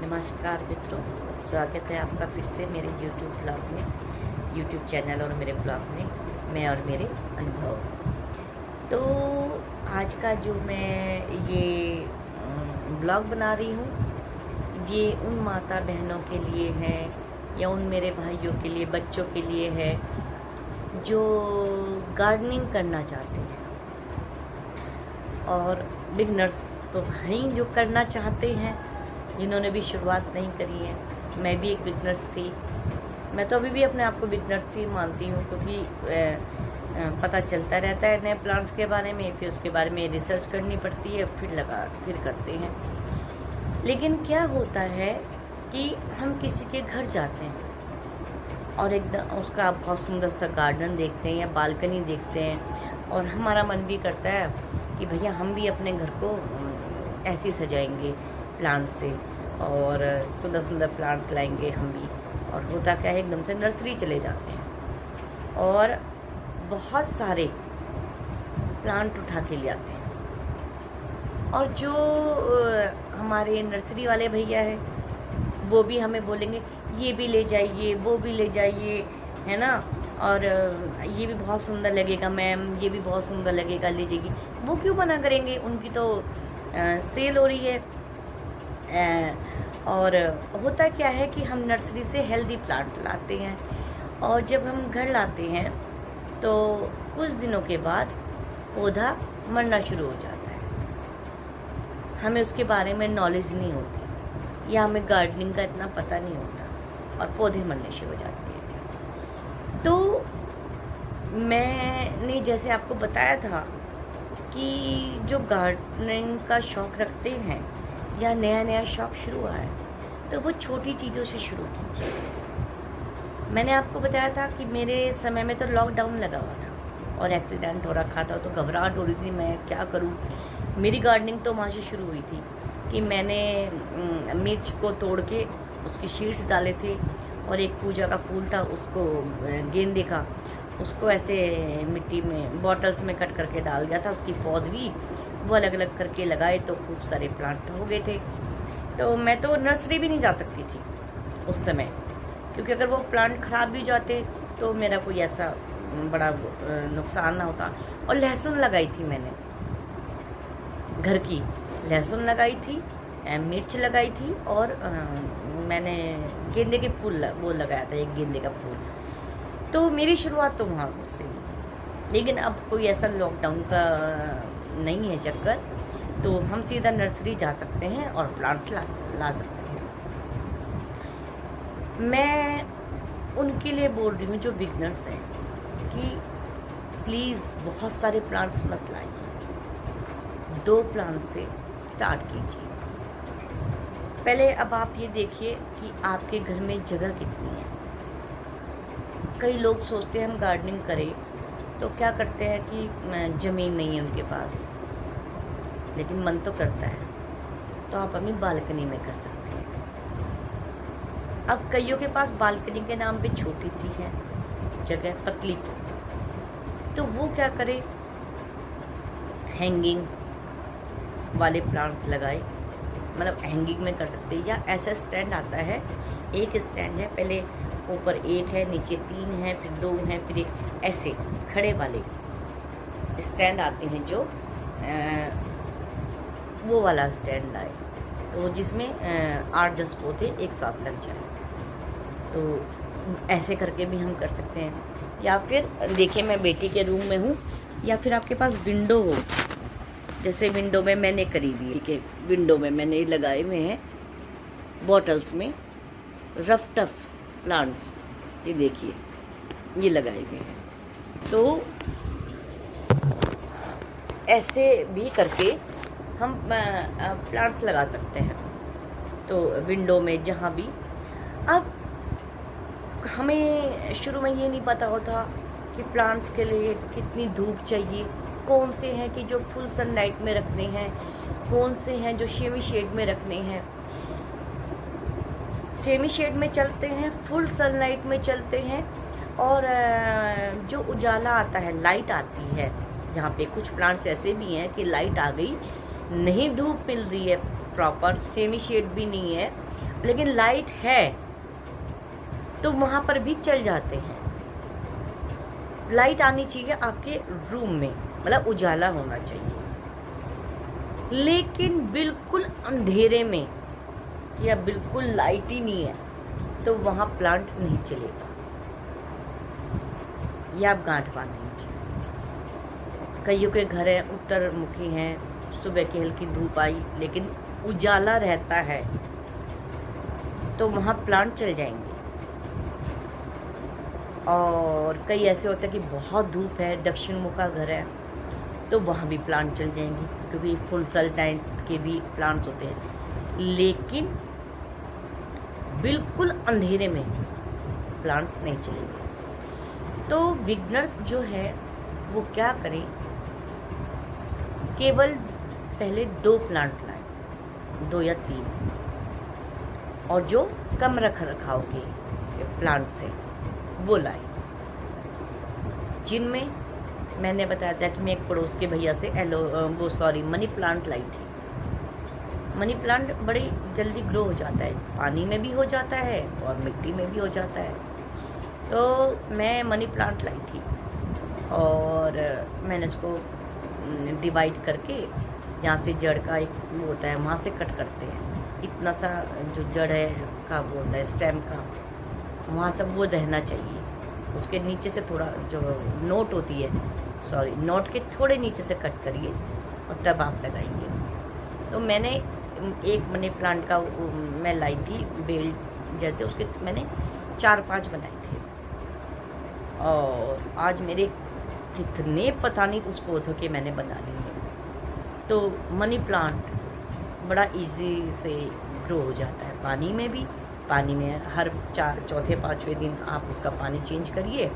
नमस्कार मित्रों, स्वागत है आपका फिर से मेरे यूट्यूब चैनल और मेरे ब्लॉग में मैं और मेरे अनुभव। तो आज का जो मैं ये ब्लॉग बना रही हूँ ये उन माता बहनों के लिए है या उन मेरे भाइयों के लिए, बच्चों के लिए है जो गार्डनिंग करना चाहते हैं और बिगनर्स तो हैं जो करना चाहते हैं, जिन्होंने भी शुरुआत नहीं करी है। मैं भी एक बिगनर्स थी, मैं तो अभी भी अपने आप को बिगनर्स ही मानती हूँ क्योंकि पता चलता रहता है नए प्लांट्स के बारे में, फिर उसके बारे में रिसर्च करनी पड़ती है, फिर करते हैं। लेकिन क्या होता है कि हम किसी के घर जाते हैं और एकदम उसका बहुत सुंदर सा गार्डन देखते हैं या बालकनी देखते हैं और हमारा मन भी करता है कि भैया हम भी अपने घर को ऐसे सजाएंगे प्लांट से और सुंदर सुंदर प्लांट्स लाएंगे हम भी। और होता क्या है, एकदम से नर्सरी चले जाते हैं और बहुत सारे प्लांट उठा के ले आते हैं। और जो हमारे नर्सरी वाले भैया हैं वो भी हमें बोलेंगे ये भी ले जाइए, वो भी ले जाइए, है ना, और ये भी बहुत सुंदर लगेगा मैम, ये भी बहुत सुंदर लगेगा, ले जाइए। वो क्यों मना करेंगे, उनकी तो सेल हो रही है। और होता क्या है कि हम नर्सरी से हेल्दी प्लांट लाते हैं और जब हम घर लाते हैं तो कुछ दिनों के बाद पौधा मरना शुरू हो जाता है। हमें उसके बारे में नॉलेज नहीं होती या हमें गार्डनिंग का इतना पता नहीं होता और पौधे मरने शुरू हो जाते हैं। तो मैंने जैसे आपको बताया था कि जो गार्डनिंग का शौक़ रखते हैं या नया नया शौक़ शुरू हुआ है तो वो छोटी चीज़ों से शुरू कीजिए। मैंने आपको बताया था कि मेरे समय में तो लॉकडाउन लगा हुआ था और एक्सीडेंट हो रखा था, तो घबराहट हो रही थी मैं क्या करूं। मेरी गार्डनिंग तो वहाँ से शुरू हुई थी कि मैंने मिर्च को तोड़ के उसकी शीट्स डाले थे और एक पूजा का फूल था उसको, गेंदे का, उसको ऐसे मिट्टी में बॉटल्स में कट करके डाल दिया था, उसकी पौधगी वो अलग अलग करके लगाए तो खूब सारे प्लांट हो गए थे। तो मैं तो नर्सरी भी नहीं जा सकती थी उस समय क्योंकि अगर वो प्लांट ख़राब भी जाते तो मेरा कोई ऐसा बड़ा नुकसान ना होता। और लहसुन लगाई थी मैंने, घर की लहसुन लगाई थी, मिर्च लगाई थी और मैंने गेंदे के फूल वो लगाया था, एक गेंदे का फूल। तो मेरी शुरुआत तो वहाँ से हुई। लेकिन अब कोई ऐसा लॉकडाउन का नहीं है चक्कर, तो हम सीधा नर्सरी जा सकते हैं और प्लांट्स ला सकते हैं। मैं उनके लिए बोल रही हूँ जो बिगनर्स हैं कि प्लीज़ बहुत सारे प्लांट्स मत लाइए, 2 प्लांट से स्टार्ट कीजिए पहले। अब आप ये देखिए कि आपके घर में जगह कितनी है। कई लोग सोचते हैं हम गार्डनिंग करें तो क्या करते हैं कि ज़मीन नहीं है उनके पास, लेकिन मन तो करता है, तो आप अपनी बालकनी में कर सकते हैं। अब कईयों के पास बालकनी के नाम पे छोटी सी है जगह, पतली, तो वो क्या करे, हैंगिंग वाले प्लांट्स लगाए, मतलब हैंगिंग में कर सकते हैं। या ऐसा स्टैंड आता है, एक स्टैंड है, पहले ऊपर एक है, नीचे 3 है, फिर 2 हैं, फिर एक, ऐसे खड़े वाले स्टैंड आते हैं जो वो वाला स्टैंड लाए तो जिसमें 8-10 पौधे एक साथ लग जाए। तो ऐसे करके भी हम कर सकते हैं। या फिर देखिए मैं बेटी के रूम में हूँ, या फिर आपके पास विंडो हो, जैसे विंडो में मैंने करी हुई है, ठीक है, विंडो में मैंने लगाए हुए हैं बॉटल्स में रफ टफ प्लांट्स, ये देखिए ये लगाए हुए हैं। तो ऐसे भी करके हम प्लांट्स लगा सकते हैं, तो विंडो में जहाँ भी। अब हमें शुरू में ये नहीं पता होता कि प्लांट्स के लिए कितनी धूप चाहिए, कौन से हैं कि जो फुल सनलाइट में रखने हैं, कौन से हैं जो सेमी शेड में रखने हैं। सेमी शेड में चलते हैं, फुल सनलाइट में चलते हैं, और जो उजाला आता है, लाइट आती है, जहाँ पे कुछ प्लांट्स ऐसे भी हैं कि लाइट आ गई, नहीं धूप मिल रही है प्रॉपर, सेमी शेड भी नहीं है लेकिन लाइट है तो वहाँ पर भी चल जाते हैं। लाइट आनी चाहिए आपके रूम में, मतलब उजाला होना चाहिए। लेकिन बिल्कुल अंधेरे में या बिल्कुल लाइट ही नहीं है तो वहाँ प्लांट नहीं चलेगा, या आप गांठ बांध लीजिए। कईयों के घर हैं उत्तर मुखी हैं, सुबह की हल्की धूप आई लेकिन उजाला रहता है तो वहाँ प्लांट चल जाएंगे। और कई ऐसे होते हैं कि बहुत धूप है, दक्षिण मुख का घर है, तो वहाँ भी प्लांट चल जाएंगे, क्योंकि फुल सल टाइम के भी प्लांट्स होते हैं। लेकिन बिल्कुल अंधेरे में प्लांट्स नहीं चलेंगे। तो बिगनर्स जो है वो क्या करें, केवल पहले 2 प्लांट लाएं, 2 या 3, और जो कम रख रखाव के प्लांट्स हैं वो लाएं, जिनमें मैंने बताया था कि मैं एक पड़ोस के भैया से मनी प्लांट लाई थी। मनी प्लांट बड़ी जल्दी ग्रो हो जाता है, पानी में भी हो जाता है और मिट्टी में भी हो जाता है। तो मैं मनी प्लांट लाई थी और मैंने उसको डिवाइड करके, यहाँ से जड़ का एक वो होता है वहाँ से कट करते हैं, इतना सा जो जड़ है का वो होता है स्टेम का, वहाँ सब वो रहना चाहिए। उसके नीचे से थोड़ा जो नोट होती है, नोट के थोड़े नीचे से कट करिए और तब आप लगाइए। तो मैंने एक मनी प्लांट का मैं लाई थी बेल जैसे, उसके मैंने 4-5 बनाए थे और आज मेरे कितने पता नहीं उस पौधों के मैंने बना लिए हैं। तो मनी प्लांट बड़ा इजी से ग्रो हो जाता है, पानी में भी। पानी में हर 4, चौथे 5वें दिन आप उसका पानी चेंज करिए,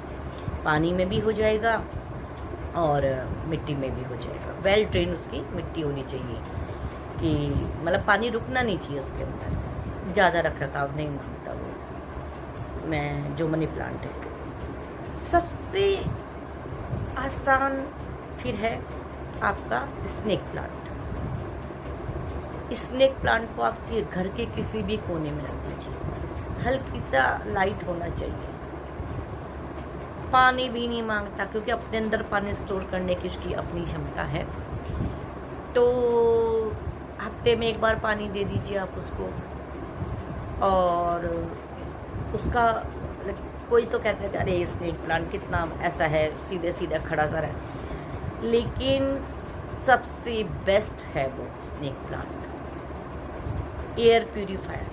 पानी में भी हो जाएगा और मिट्टी में भी हो जाएगा। वेल ट्रेन उसकी मिट्टी होनी चाहिए कि मतलब पानी रुकना नहीं चाहिए उसके अंदर, ज़्यादा रख रखाव नहीं मांगता वो मैं जो मनी प्लांट है। सबसे आसान फिर है आपका स्नेक प्लांट। स्नेक प्लांट को आपके घर के किसी भी कोने में रख दीजिए, हल्की सा लाइट होना चाहिए, पानी भी नहीं मांगता क्योंकि अपने अंदर पानी स्टोर करने की उसकी अपनी क्षमता है। तो हफ्ते में 1 बार पानी दे दीजिए आप उसको। और उसका कोई तो कहते हैं अरे स्नेक प्लांट कितना ऐसा है, सीधे सीधे खड़ा सा है, लेकिन सबसे बेस्ट है वो स्नेक प्लांट। एयर प्यूरीफायर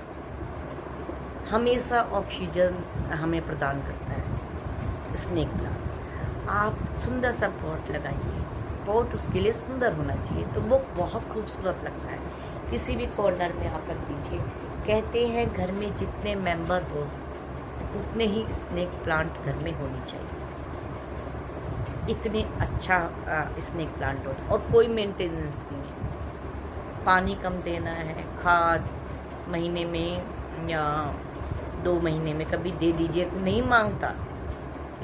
हमेशा ऑक्सीजन हमें प्रदान करता है स्नेक प्लांट। आप सुंदर सा पॉट लगाइए, पॉट उसके लिए सुंदर होना चाहिए तो वो बहुत खूबसूरत लगता है। किसी भी कॉर्नर में आप रख दीजिए। कहते हैं घर में जितने मेंबर हो उतने ही स्नेक प्लांट घर में होनी चाहिए, इतने अच्छा स्नेक प्लांट होता है और कोई मेंटेनेंस नहीं है। पानी कम देना है, खाद महीने में या 2 महीने में कभी दे दीजिए, तो नहीं मांगता।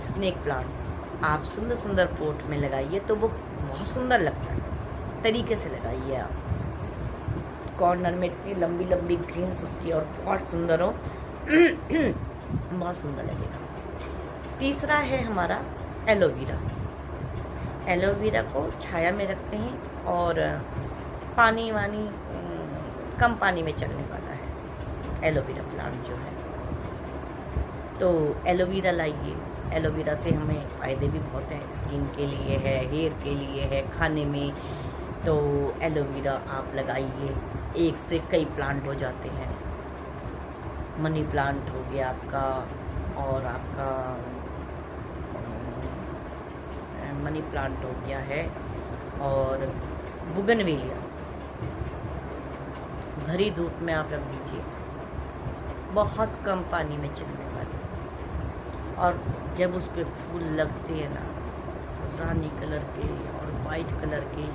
स्नेक प्लांट आप सुंदर सुंदर पोट में लगाइए तो वो बहुत सुंदर लगता है। तरीके से लगाइए आप, कॉर्नर में इतनी लंबी लंबी ग्रीन्स उसकी और बहुत सुंदर हो बहुत सुंदर लगेगा। तीसरा है हमारा एलोवेरा। एलोवेरा को छाया में रखते हैं और पानी वानी कम पानी में चलने वाला है एलोवेरा प्लांट जो है। तो एलोवेरा लाइए। एलोवेरा से हमें फ़ायदे भी बहुत हैं, स्किन के लिए है, हेयर के लिए है, खाने में। तो एलोवेरा आप लगाइए, एक से कई प्लांट हो जाते हैं। मनी प्लांट हो गया आपका, और आपका मनी प्लांट हो गया है, और बुगनवेलिया भरी धूप में आप रख दीजिए, बहुत कम पानी में चलने वाले। और जब उस पर फूल लगते हैं ना, रानी कलर के और वाइट कलर के,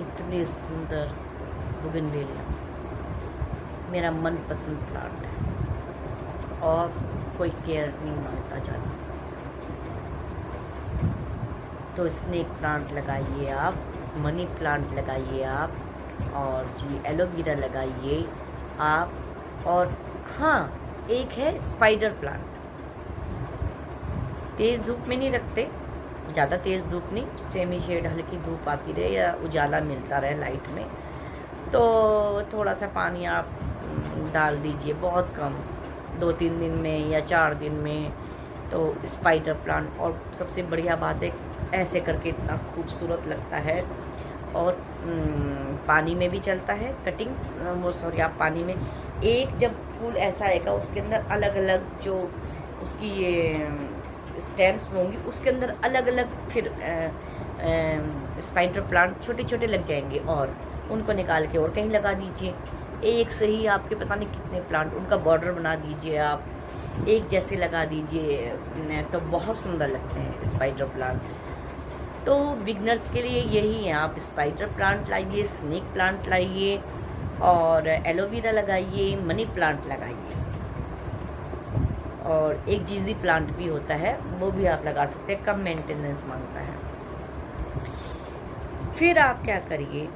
इतने सुंदर बुगनवेलिया मेरा मनपसंद प्लांट है और कोई केयर नहीं मांगता ज़्यादा। तो स्नेक प्लांट लगाइए आप, मनी प्लांट लगाइए आप, और जी एलोवेरा लगाइए आप, और हाँ, एक है स्पाइडर प्लांट। तेज़ धूप में नहीं रखते, ज़्यादा तेज़ धूप नहीं, सेमी शेड हल्की धूप आती रहे या उजाला मिलता रहे लाइट में, तो थोड़ा सा पानी आप डाल दीजिए, बहुत कम, 2-3 दिन में या 4 दिन में। तो स्पाइडर प्लांट, और सबसे बढ़िया बात है ऐसे करके इतना खूबसूरत लगता है, और पानी में भी चलता है कटिंग्स, वो सॉरी आप पानी में, एक जब फूल ऐसा आएगा उसके अंदर अलग अलग जो उसकी ये स्टेम्स होंगी, उसके अंदर अलग अलग फिर स्पाइडर प्लांट छोटे छोटे लग जाएंगे, और उनको निकाल के और कहीं लगा दीजिए। एक से ही आपके पता नहीं कितने प्लांट, उनका बॉर्डर बना दीजिए आप, एक जैसे लगा दीजिए, तो बहुत सुंदर लगते हैं स्पाइडर प्लांट। तो बिगनर्स के लिए यही है, आप स्पाइडर प्लांट लाइए, स्नेक प्लांट लाइए, और एलोवेरा लगाइए, मनी प्लांट लगाइए, और एक जीजी प्लांट भी होता है, वो भी आप लगा सकते हैं, कम मेंटेनेंस मांगता है। फिर आप क्या करिए,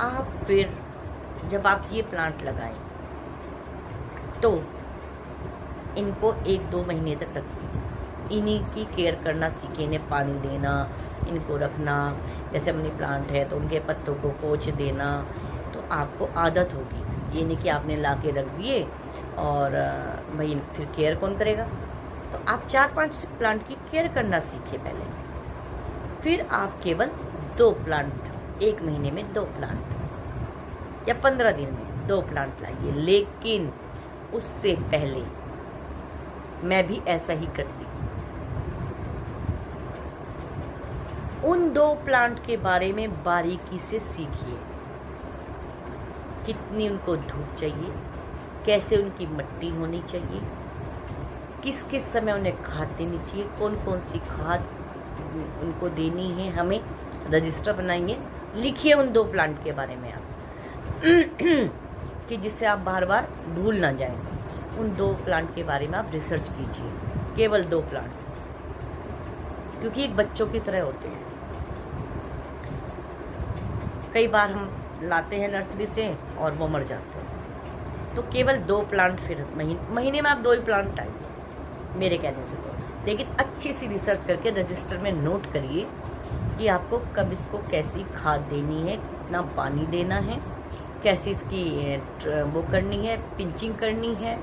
आप फिर जब आप ये प्लांट लगाएं तो इनको 1-2 महीने तक रखिए, इन्हीं की केयर करना सीखिए, इन्हें पानी देना, इनको रखना। जैसे मनी प्लांट है तो उनके पत्तों को पोंछ देना, तो आपको आदत होगी। ये नहीं कि आपने ला के रख दिए और भाई फिर केयर कौन करेगा। तो आप 4-5 प्लांट की केयर करना सीखिए पहले, फिर आप केवल 2 प्लांट, 1 महीने में 2 प्लांट या 15 दिन में 2 प्लांट लाइए। लेकिन उससे पहले मैं भी ऐसा ही करती हूँ, उन 2 प्लांट के बारे में बारीकी से सीखिए, कितनी उनको धूप चाहिए, कैसे उनकी मिट्टी होनी चाहिए, किस किस समय उन्हें खाद देनी चाहिए, कौन कौन सी खाद उनको देनी है, हमें रजिस्टर बनाइए, लिखिए उन 2 प्लांट के बारे में आप कि जिससे आप बार बार भूल ना जाएं। उन 2 प्लांट के बारे में आप रिसर्च कीजिए, केवल 2 प्लांट, क्योंकि एक बच्चों की तरह होते हैं। कई बार हम लाते हैं नर्सरी से और वो मर जाते हैं, तो केवल 2 प्लांट, फिर महीने में आप 2 ही प्लांट लाइए मेरे कहने से। तो लेकिन अच्छी सी रिसर्च करके रजिस्टर में नोट करिए कि आपको कब इसको कैसी खाद देनी है, कितना पानी देना है, कैसी इसकी वो करनी है, पिंचिंग करनी है,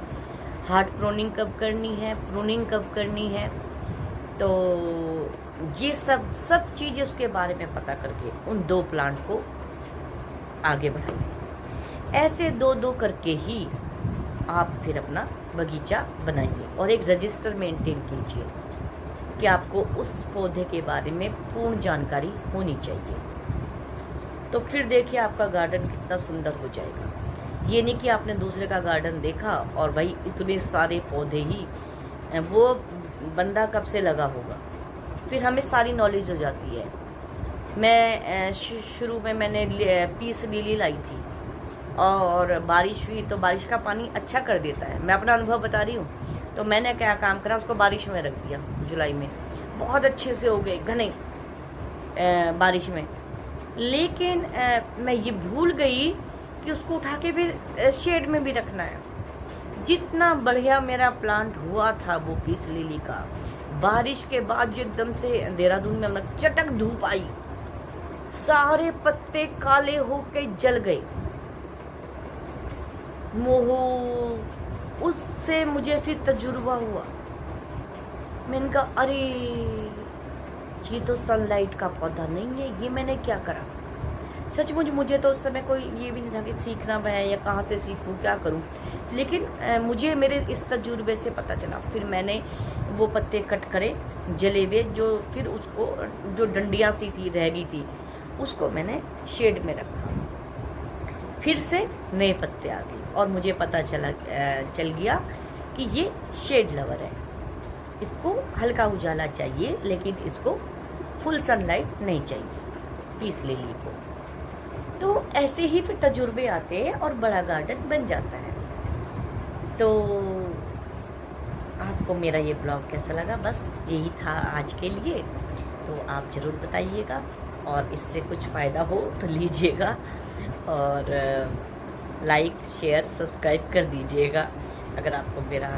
हार्ड प्रूनिंग कब करनी है, प्रूनिंग कब करनी है। तो ये सब चीज़ें उसके बारे में पता करके उन 2 प्लांट को आगे बढ़ाइए। ऐसे 2-2 करके ही आप फिर अपना बगीचा बनाइए, और एक रजिस्टर मेंटेन कीजिए कि आपको उस पौधे के बारे में पूर्ण जानकारी होनी चाहिए। तो फिर देखिए आपका गार्डन कितना सुंदर हो जाएगा। ये नहीं कि आपने दूसरे का गार्डन देखा और भाई इतने सारे पौधे ही, वो बंदा कब से लगा होगा, फिर हमें सारी नॉलेज हो जाती है। मैं शुरू में मैंने पीस लिली लाई थी, और बारिश हुई तो बारिश का पानी अच्छा कर देता है, मैं अपना अनुभव बता रही हूँ। तो मैंने क्या काम करा, उसको बारिश में रख दिया, जुलाई में बहुत अच्छे से हो गए घने बारिश में। लेकिन मैं ये भूल गई कि उसको उठा के फिर शेड में भी रखना है। जितना बढ़िया मेरा प्लांट हुआ था वो पीस लिली का, बारिश के बाद जो एकदम से देहरादून में हम चटक धूप आई, सारे पत्ते काले होके जल गए। मोहो, उससे मुझे फिर तजुर्बा हुआ। मैंने कहा अरे ये तो सनलाइट का पौधा नहीं है, ये मैंने क्या करा। सचमुच मुझे तो उस समय कोई ये भी नहीं था कि सीखना है या कहाँ से सीखूं, क्या करूं। लेकिन मुझे मेरे इस तजुर्बे से पता चला। फिर मैंने वो पत्ते कट करे जले हुए, जो फिर उसको जो डंडियाँ सी थी रह गई थी, उसको मैंने शेड में रखा। फिर से नए पत्ते आ गए और मुझे पता चल गया कि ये शेड लवर है, इसको हल्का उजाला चाहिए, लेकिन इसको फुल सनलाइट नहीं चाहिए पीस लिली को। तो ऐसे ही फिर तजुर्बे आते हैं और बड़ा गार्डन बन जाता है। तो आपको मेरा ये ब्लॉग कैसा लगा, बस यही था आज के लिए। तो आप ज़रूर बताइएगा, और इससे कुछ फ़ायदा हो तो लीजिएगा, और लाइक शेयर सब्सक्राइब कर दीजिएगा अगर आपको मेरा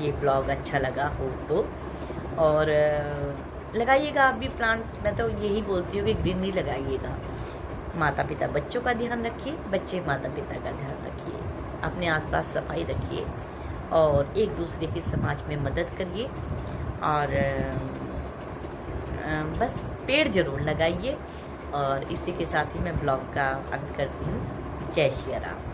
ये ब्लॉग अच्छा लगा हो तो। और लगाइएगा आप भी प्लांट्स। मैं तो यही बोलती हूँ कि ग्रीनरी लगाइएगा। माता पिता बच्चों का ध्यान रखिए, बच्चे माता पिता का ध्यान रखिए, अपने आसपास सफाई रखिए और एक दूसरे की समाज में मदद करिए। और बस पेड़ ज़रूर लगाइए। और इसी के साथ ही मैं ब्लॉग का अंत करती हूँ। जय श्री राम।